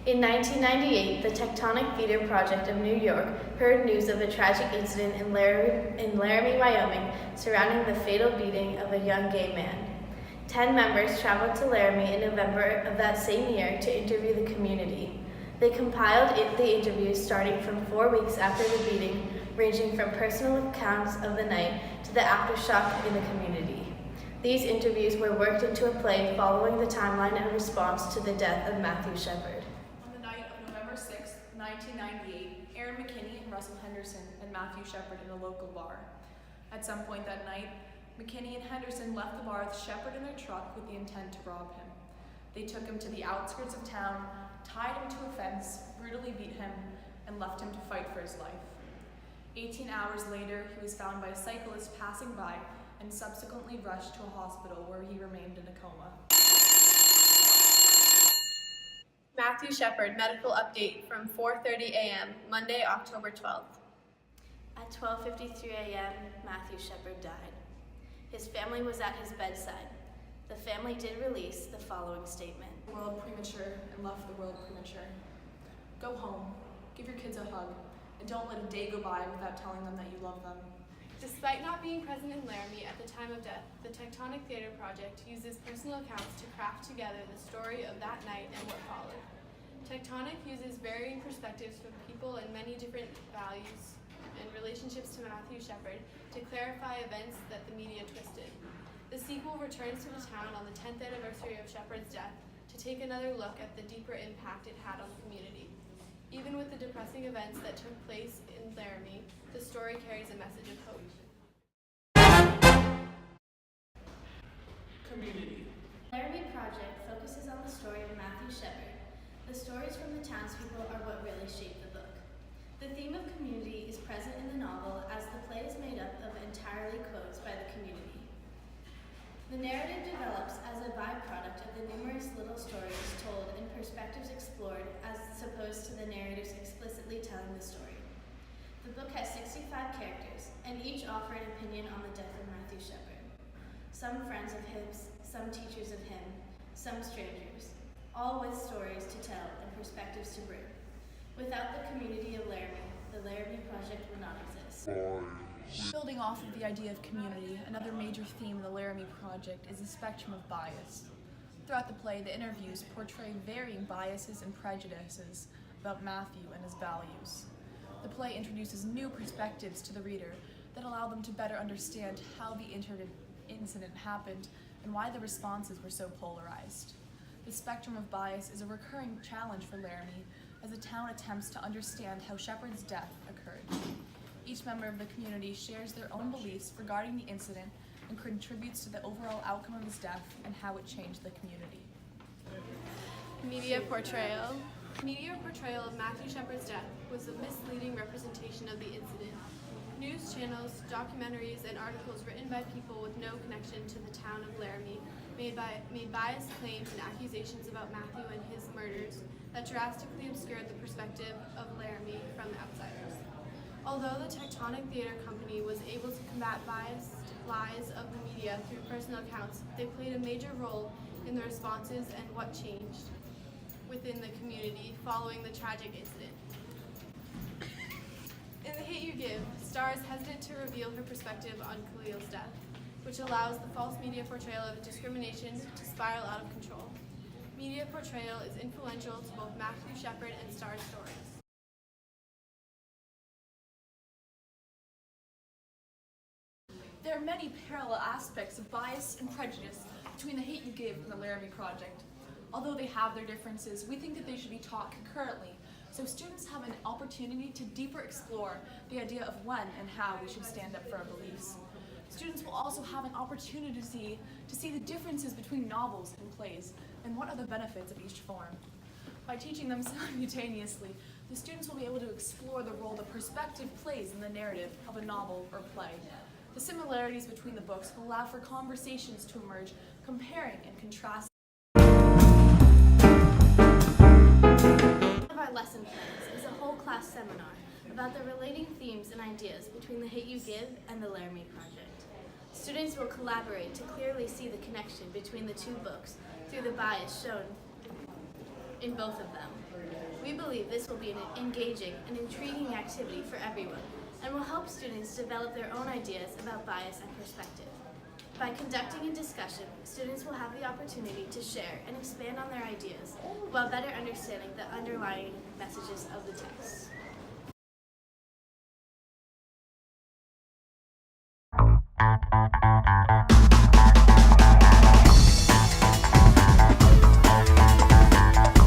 In 1998, the Tectonic Theater Project of New York heard news of a tragic incident in Laramie, Wyoming, surrounding the fatal beating of a young gay man. 10 members traveled to Laramie in November of that same year to interview the community. They compiled the interviews starting from 4 weeks after the beating, ranging from personal accounts of the night to the aftershock in the community. These interviews were worked into a play following the timeline and response to the death of Matthew Shepard. 1998, Aaron McKinney and Russell Henderson and Matthew Shepard in a local bar. At some point that night, McKinney and Henderson left the bar with Shepard in their truck with the intent to rob him. They took him to the outskirts of town, tied him to a fence, brutally beat him, and left him to fight for his life. 18 hours later, he was found by a cyclist passing by and subsequently rushed to a hospital where he remained in a coma. Matthew Shepard, medical update from 4:30 a.m., Monday, October 12th. At 12:53 a.m., Matthew Shepard died. His family was at his bedside. The family did release the following statement. The world premature and left the world premature. Go home, give your kids a hug, and don't let a day go by without telling them that you love them. Despite not being present in Laramie at the time of death, the Tectonic Theater Project uses personal accounts to craft together the story of that night and what followed. Tectonic uses varying perspectives from people and many different values and relationships to Matthew Shepard to clarify events that the media twisted. The sequel returns to the town on the 10th anniversary of Shepard's death to take another look at the deeper impact it had on the community. Even with the depressing events that took place in Laramie, the story carries a message of hope. Community. Laramie Project focuses on the story of Matthew Shepard. The stories from the townspeople are what really shape the book. The theme of community is present in the novel as the play is made up of entirely quotes by the community. The narrative develops as a byproduct of the numerous little stories told and perspectives explored as opposed to the narratives explicitly telling the story. The book has 65 characters, and each offer an opinion on the death of Matthew Shepard. Some friends of his, some teachers of him, some strangers, all with stories to tell and perspectives to bring. Without the community of Laramie, the Laramie Project would not exist. Building off of the idea of community, another major theme in the Laramie Project is the spectrum of bias. Throughout the play, the interviews portray varying biases and prejudices about Matthew and his values. The play introduces new perspectives to the reader that allow them to better understand how the incident happened and why the responses were so polarized. The spectrum of bias is a recurring challenge for Laramie as the town attempts to understand how Shepard's death occurred. Each member of the community shares their own beliefs regarding the incident and contributes to the overall outcome of his death and how it changed the community. Media portrayal. Media portrayal of Matthew Shepard's death was a misleading representation of the incident. News channels, documentaries, and articles written by people with no connection to the town of Laramie made biased claims and accusations about Matthew and his murders that drastically obscured the perspective of Laramie from outsiders. Although the Tectonic Theater Company was able to combat biased lies of the media through personal accounts, they played a major role in the responses and what changed within the community following the tragic incident. In The Hate You Give, Star is hesitant to reveal her perspective on Khalil's death, which allows the false media portrayal of discrimination to spiral out of control. Media portrayal is influential to both Matthew Shepard and Star's stories. There are many parallel aspects of bias and prejudice between The Hate You Give and the Laramie Project. Although they have their differences, we think that they should be taught concurrently, so students have an opportunity to deeper explore the idea of when and how we should stand up for our beliefs. Students will also have an opportunity to see the differences between novels and plays, and what are the benefits of each form. By teaching them simultaneously, the students will be able to explore the role that perspective plays in the narrative of a novel or play. The similarities between the books will allow for conversations to emerge, comparing and contrasting. One of our lesson plans is a whole class seminar about the relating themes and ideas between The Hate You Give and the Laramie Project. Students will collaborate to clearly see the connection between the two books through the bias shown in both of them. We believe this will be an engaging and intriguing activity for everyone and will help students develop their own ideas about bias and perspective. By conducting a discussion, students will have the opportunity to share and expand on their ideas while better understanding the underlying messages of the text.